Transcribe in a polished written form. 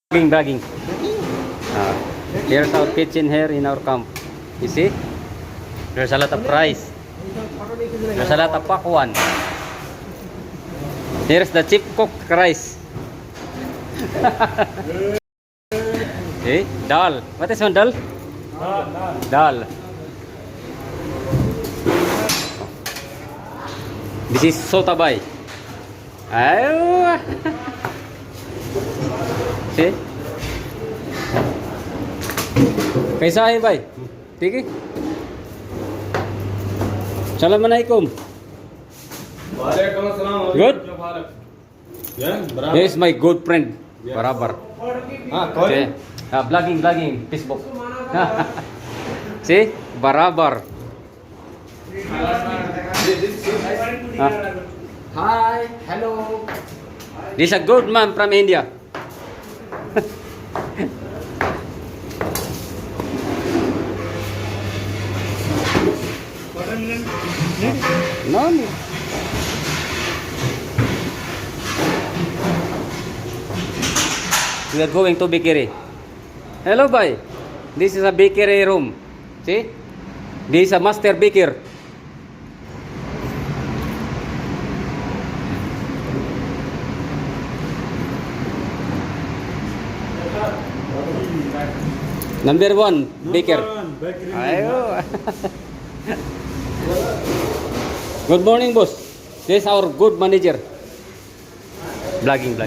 Bragging. Here's our kitchen here in our camp. You see? There's a lot of rice. There's a lot of pakwan. Here's the cheap cooked rice. Okay, dal. What is one dal? Dal. This is sotabay. Ayaw. See? कैसा है भाई? ठीक है? Assalamualaikum. Waalaikumsalam. Good? Yeah, He is my good friend. Barabar. call Okay. Vlogging, Facebook. See? Barabar. Hi, hello. This is a good man from India. No. We are going to bakery. Hello, boy. This is a bakery room. See? This is a master baker. Number 1 baker. Ayo. Good morning, boss. This is our good manager. Vlogging.